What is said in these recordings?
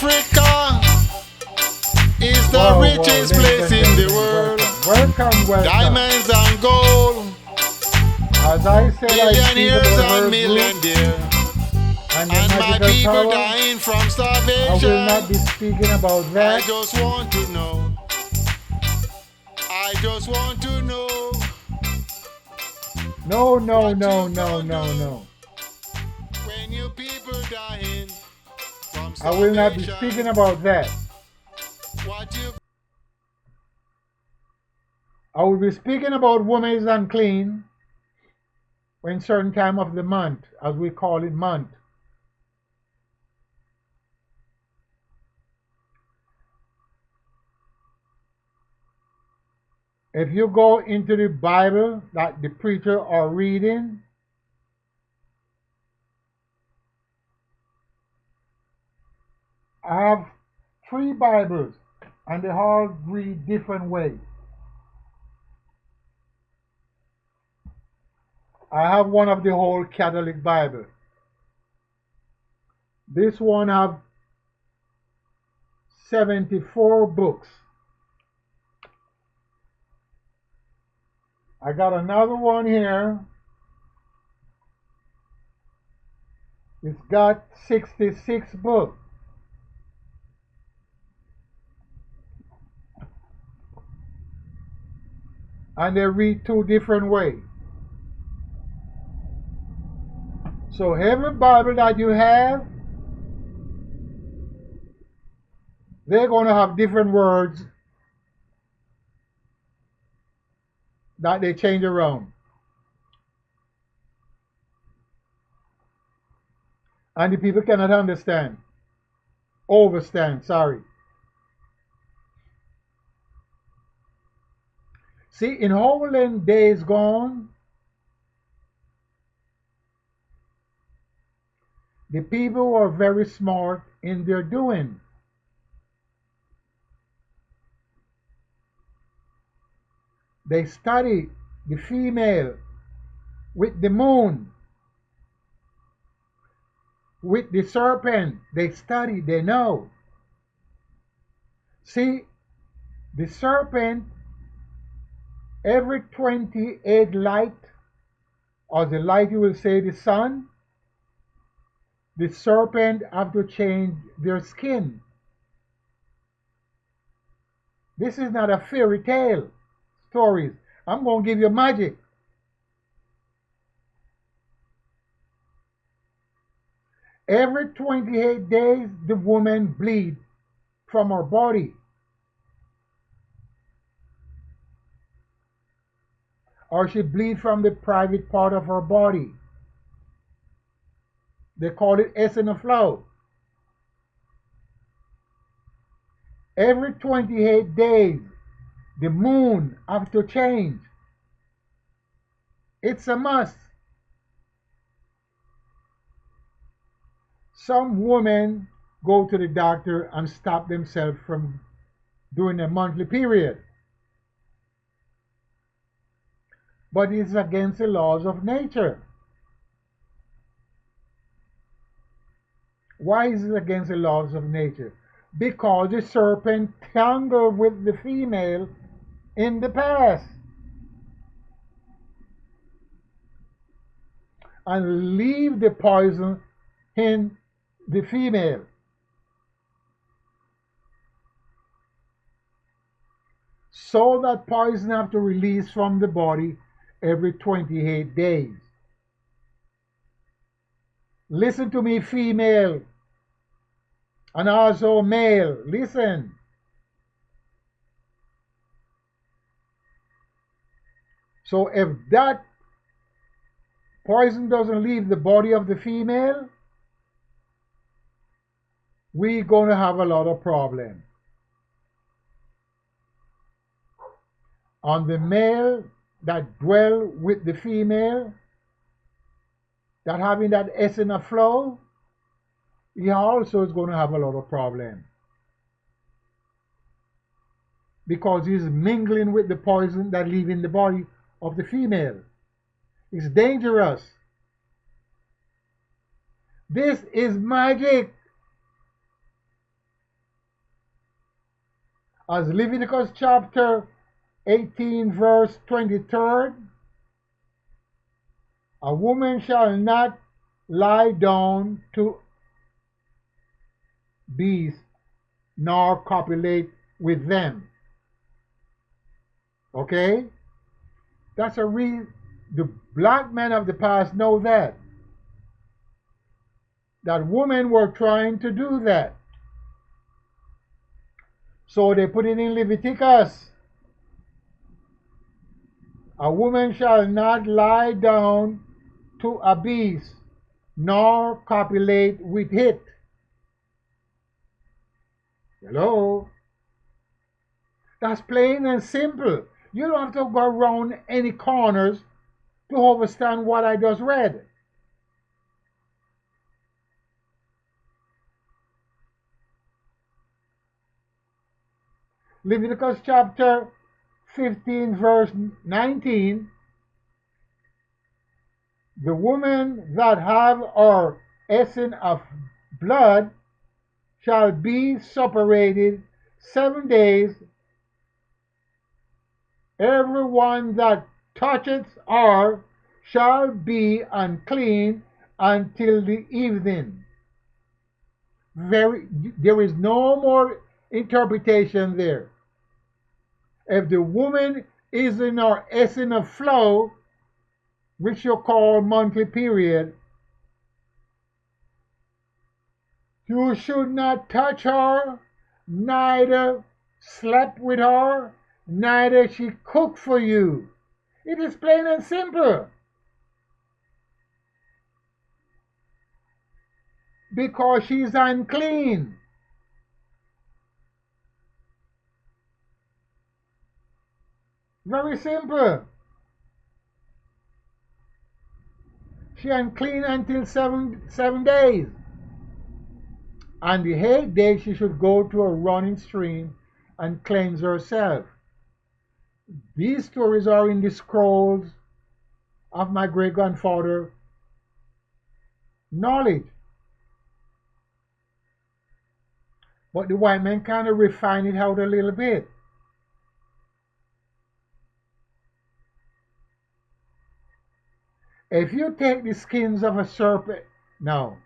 Africa is the Whoa, richest ladies place and in the gentlemen, world. welcome. Diamonds and gold, As I said, I speak millionaires about and her group millionaires, and the and my magical people power. dying from I will not be starvation. speaking about I that. just want to know. I just want to know No, no, what no, you no, gonna no, do no. when your people dying from I will not be starvation. speaking about that. What you I will be speaking about women is unclean when certain time of the month, as we call it month. If you go into the Bible that the preacher are reading, I have 3 Bibles and they all read different ways. I have one of the whole Catholic Bible. This one have 74 books. I got another one here. It's got 66 books. And they read 2 different ways. So every Bible that you have, they're going to have different words that they change around. And the people cannot understand. Overstand, sorry. See, in olden days gone, the people were very smart in their doing. They study the female with the moon, with the serpent. They study, they know. See, the serpent, every 28 light, or the light you will say the sun, the serpent have to change their skin. This is not a fairy tale stories. I'm going to give you magic. Every 28 days, the woman bleed from her body. Or she bleed from the private part of her body. They call it eosinophil. Every 28 days, the moon have to change. It's a must. Some women go to the doctor and stop themselves from doing a monthly period. But it's against the laws of nature. Why is it against the laws of nature? Because the serpent tangled with the female in the past and leave the poison in the female. So that poison have to release from the body every 28 days. Listen to me, female, and also male. Listen. So if that poison doesn't leave the body of the female, we're going to have a lot of problems. On the male that dwell with the female, that having that S in a flow, he also is going to have a lot of problems. Because he's mingling with the poison that leave in the body of the female. It's dangerous. This is magic. As Leviticus chapter 18 verse 23, a woman shall not lie down to beasts nor copulate with them. Okay? That's a the black men of the past know that. That women were trying to do that. So they put it in Leviticus. A woman shall not lie down to a beast, nor copulate with it. Hello? That's plain and simple. You don't have to go around any corners to understand what I just read. Leviticus chapter 15 verse 19, the woman that have her essence of blood shall be separated 7 days. Every one that toucheth her shall be unclean until the evening. There is no more interpretation there. If the woman is in her essence of flow, which you call monthly period, you should not touch her, neither sleep with her, neither she cook for you. It is plain and simple. Because she's unclean. Very simple. She unclean until seven days. On the 8th day she should go to a running stream and cleanse herself. These stories are in the scrolls of my great-grandfather knowledge. But the white man kind of refine it out a little bit. If you take the skins of a serpent, now,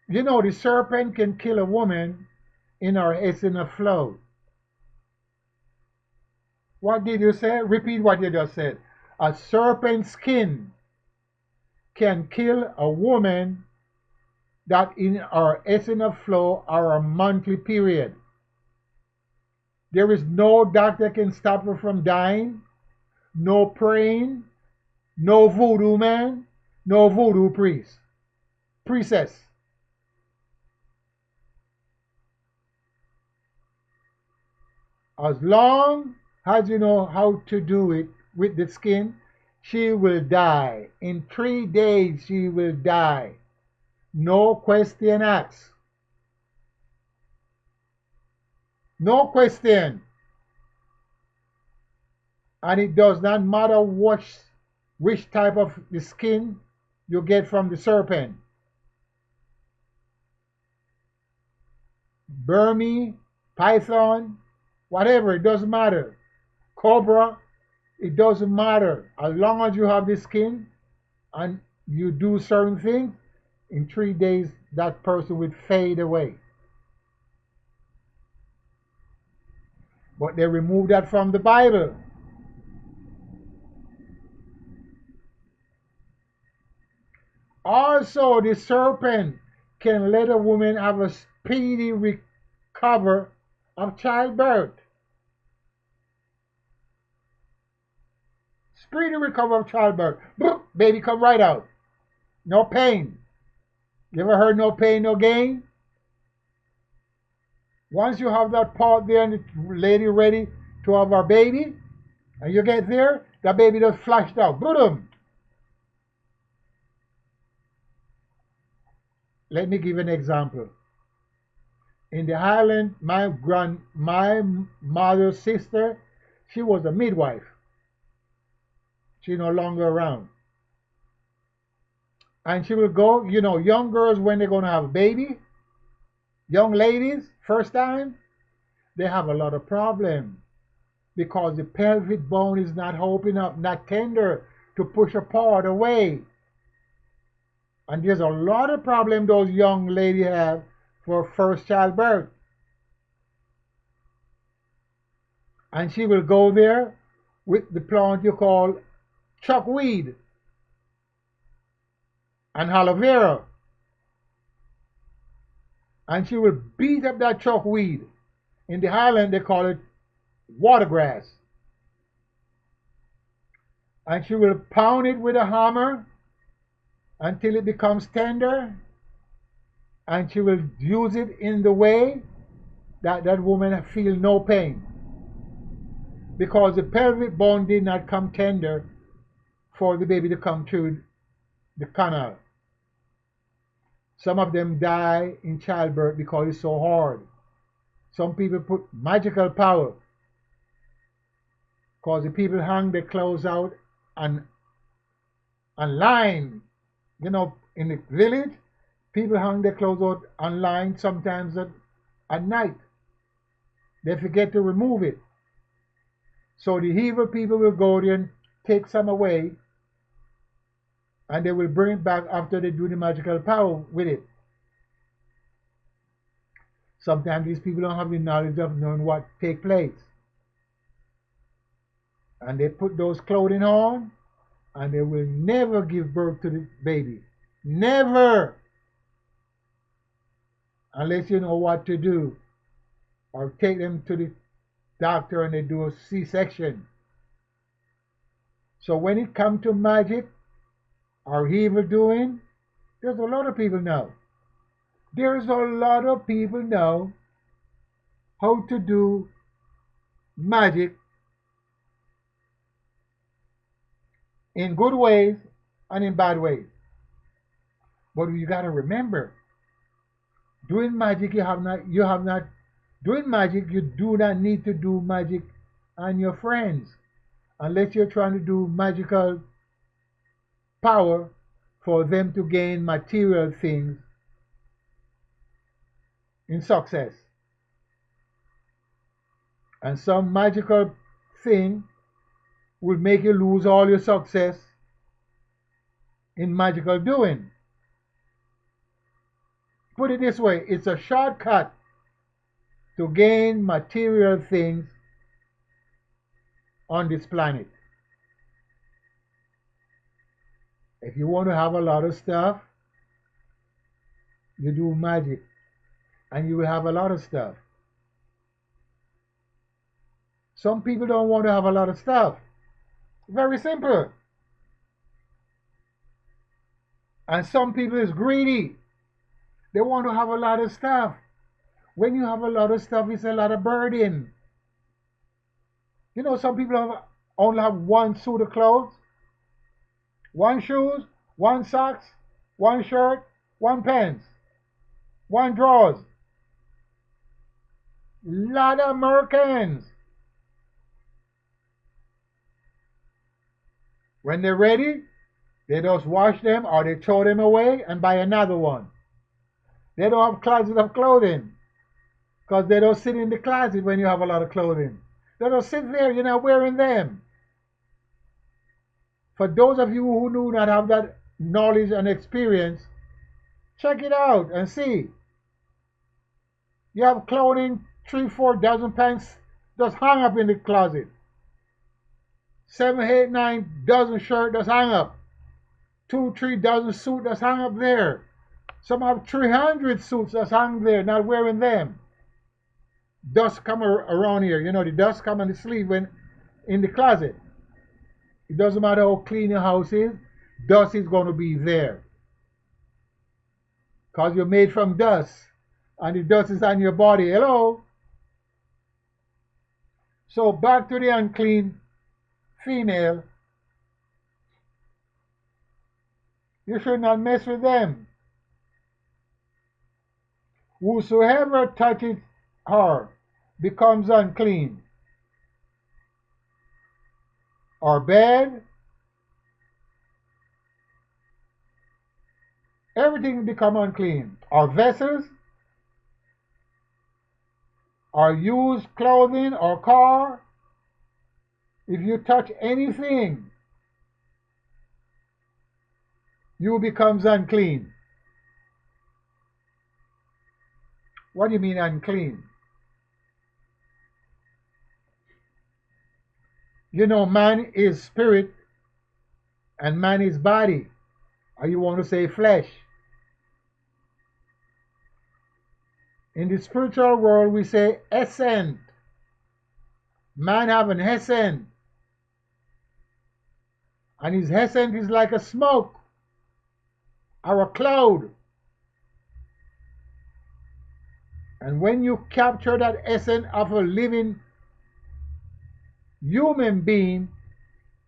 you know the serpent can kill a woman in her essence of flow. What did you say? Repeat what you just said. A serpent skin can kill a woman that in her essence of flow or a monthly period. There is no doctor can stop her from dying, no praying, no voodoo man, no voodoo priestess. As long as you know how to do it with the skin, she will die. In 3 days she will die. No question asked. No question. And it does not matter which type of the skin you get from the serpent. Burmese, python, whatever, it doesn't matter. Cobra, it doesn't matter. As long as you have the skin and you do certain things, in 3 days that person will fade away. But they removed that from the Bible. Also, the serpent can let a woman have a speedy recovery of childbirth. Speedy recovery of childbirth. Boop, baby come right out. No pain. You ever heard no pain, no gain? Once you have that part there and the lady ready to have her baby, and you get there, that baby just flashed out. Boom. Let me give an example. In the Highland, my mother's sister, she was a midwife. She's no longer around. And she will go, you know, young girls when they're going to have a baby, young ladies, first time, they have a lot of problems because the pelvic bone is not open up, not tender to push a part away. And there's a lot of problem those young ladies have for first childbirth. And she will go there with the plant you call chuckweed and aloe vera. And she will beat up that chuckweed. In the Highland, they call it watergrass. And she will pound it with a hammer until it becomes tender. And she will use it in the way that that woman feel no pain. Because the pelvic bone did not come tender for the baby to come through the canal. Some of them die in childbirth because it's so hard. Some people put magical power because the people hang their clothes out and line. You know, in the village, people hang their clothes out on line sometimes at night. They forget to remove it. So the evil people will go there and take some away, and they will bring it back after they do the magical power with it. Sometimes these people don't have the knowledge of knowing what take place. And they put those clothing on, and they will never give birth to the baby. Never! Unless you know what to do. Or take them to the doctor and they do a C-section. So when it comes to magic or evil doing, there's a lot of people know. There's a lot of people know how to do magic in good ways and in bad ways. But you got to remember, doing magic you have not doing magic, you do not need to do magic on your friends unless you're trying to do magical power for them to gain material things in success. And some magical thing will make you lose all your success in magical doing. Put it this way, it's a shortcut to gain material things on this planet. If you want to have a lot of stuff, you do magic and you will have a lot of stuff. Some people don't want to have a lot of stuff. Very simple. And some people is greedy. They want to have a lot of stuff. When you have a lot of stuff, it's a lot of burden. You know, some people only have one suit of clothes, one shoes, one socks, one shirt, one pants, one drawers. Lot of Americans. When they're ready, they just wash them or they throw them away and buy another one. They don't have closet of clothing because they don't sit in the closet when you have a lot of clothing. They don't sit there, you're not wearing them. For those of you who do not have that knowledge and experience, check it out and see. You have clothing, 3-4 dozen pants just hang up in the closet. 7-8-9 dozen shirt just hang up. 2-3 dozen suit that's hung up there. Some have 300 suits that's hung there, not wearing them. Dust come around here. You know, the dust come on the sleeve when in the closet. It doesn't matter how clean your house is, dust is going to be there. Because you're made from dust. And the dust is on your body. Hello? So back to the unclean female. You should not mess with them. Whosoever touches her becomes unclean. Our bed, everything become unclean. Our vessels, or used clothing or car, if you touch anything, you becomes unclean. What do you mean unclean? You know, man is spirit and man is body. Or you want to say flesh. In the spiritual world, we say essence. Man have an essence. And his essence is like a smoke or a cloud. And when you capture that essence of a living human being,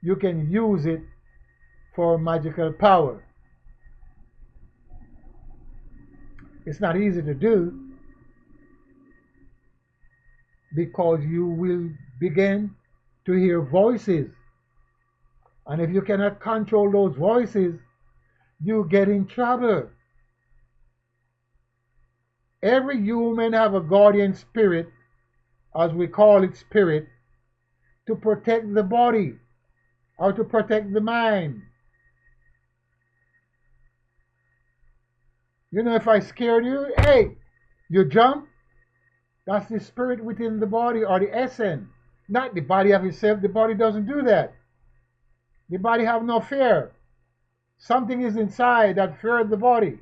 you can use it for magical power. It's not easy to do because you will begin to hear voices. And if you cannot control those voices, you get in trouble. Every human have a guardian spirit, as we call it spirit, to protect the body or to protect the mind. You know, if I scared you, hey, you jump. That's the spirit within the body or the essence, not the body of itself. The body doesn't do that. The body have no fear. Something is inside that fears the body.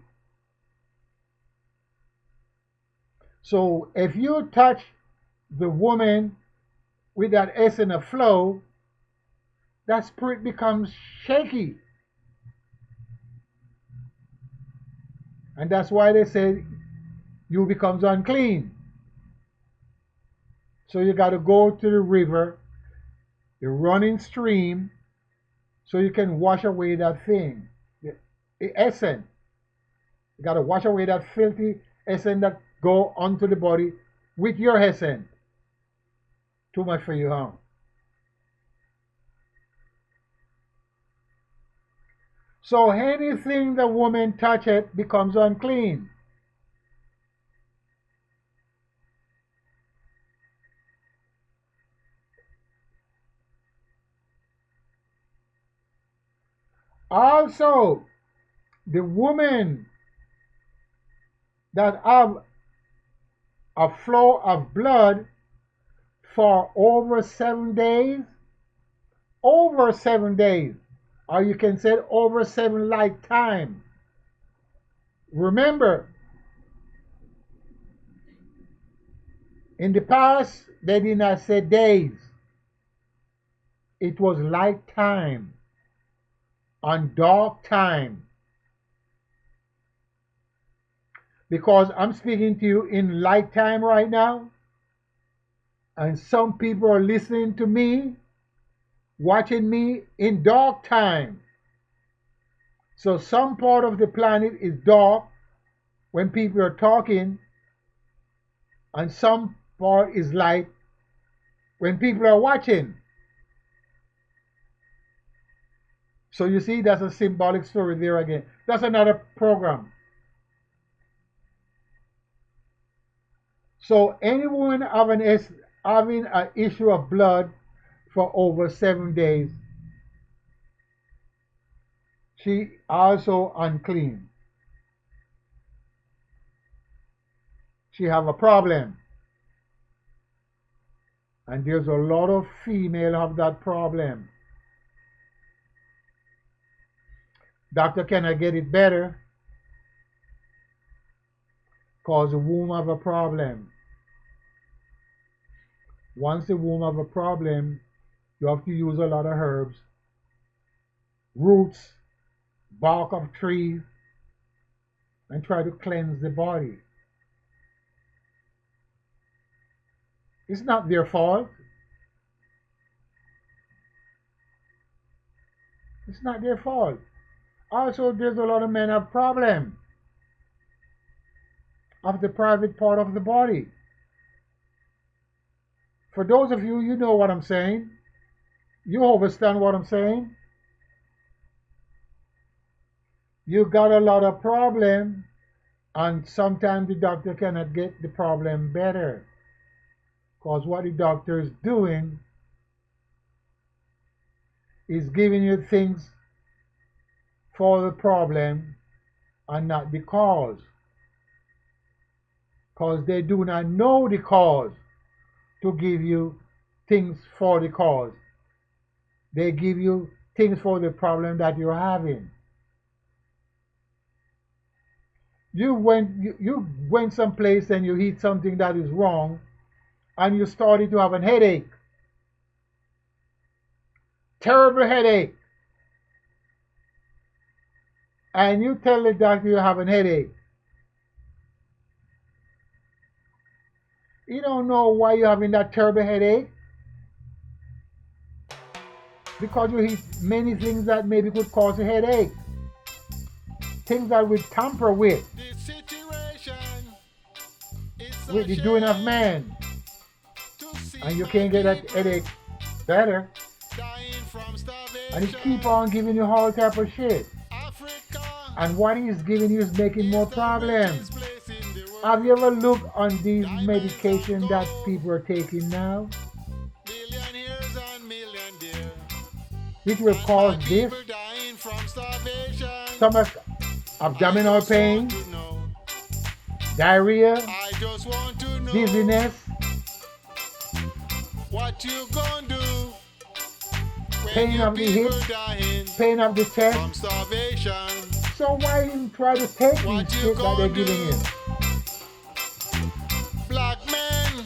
So if you touch the woman with that essence of flow, that spirit becomes shaky. And that's why they say you becomes unclean. So you got to go to the river, the running stream, so you can wash away that thing, the essence. You got to wash away that filthy essence that go onto the body with your essence. Too much for you, huh? So anything the woman toucheth becomes unclean. Also, the woman that have a flow of blood for over 7 days, or you can say over 7 lifetime. Remember, in the past, they did not say days. It was lifetime, on dark time. Because I'm speaking to you in lifetime right now, and some people are listening to me, watching me in dark time. So some part of the planet is dark when people are talking, and some part is light when people are watching. So you see, that's a symbolic story there again. That's another program. So any woman having an issue of blood for over 7 days, she also unclean. She have a problem. And there's a lot of female have that problem. Doctor, can I get it better? Cause the womb have a problem. Once the womb have a problem, you have to use a lot of herbs, roots, bark of trees, and try to cleanse the body. It's not their fault. It's not their fault. Also, there's a lot of men have problem of the private part of the body. For those of you, you know what I'm saying. You understand what I'm saying. You got a lot of problem, and sometimes the doctor cannot get the problem better. Because what the doctor is doing is giving you things for the problem and not the cause. Because they do not know the cause to give you things for the cause. They give you things for the problem that you're having. You went someplace and you eat something that is wrong and you started to have a headache. Terrible headache. And you tell the doctor you have a headache. You don't know why you're having that terrible headache. Because you eat many things that maybe could cause a headache. Things that we tamper with the doing of man. And you can't get that headache better. And he keep on giving you all type of shit. And what he's giving you is making more problems. Have you ever looked on these medications that people are taking now? Which will cause this. Stomach, abdominal pain, diarrhea, dizziness. What you gonna do? Pain of the hip, pain of the chest. So why you try to take these shit that they're giving you? Black men,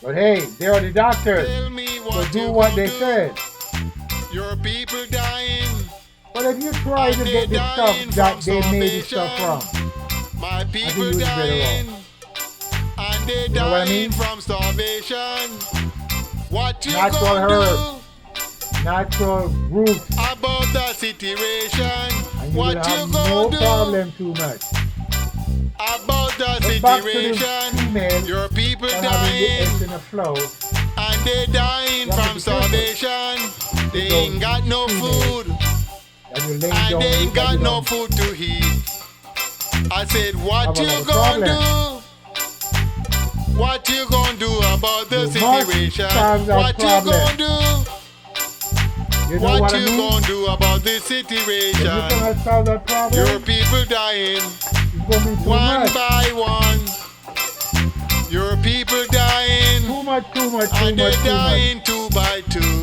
but hey, they are the doctors. tell me So what do you what gonna they do. said. Your people dying. But if you try to get the stuff that they made the stuff from, My people you was better dying. And they You know what I dying mean? from starvation. What you Natural gonna herbs. natural roots, do about the situation? and you What will you have no gonna do problem too much. about the But back to the situation? female Your people and having the dying. eggs in a flow. And they dying You have to from be careful. starvation. They ain't got no food. And you lay And down they ain't and got you no don't food to eat. I said, what have you another gonna problem. do? What you gonna do about the You must situation? solve that What you problem. gonna do? You know What what I you mean? gonna do about the If you situation? cannot solve that problem, Your people dying it's going to be too one much. by one. Your people dying Too much, too much, too and much, they too much. dying two by two.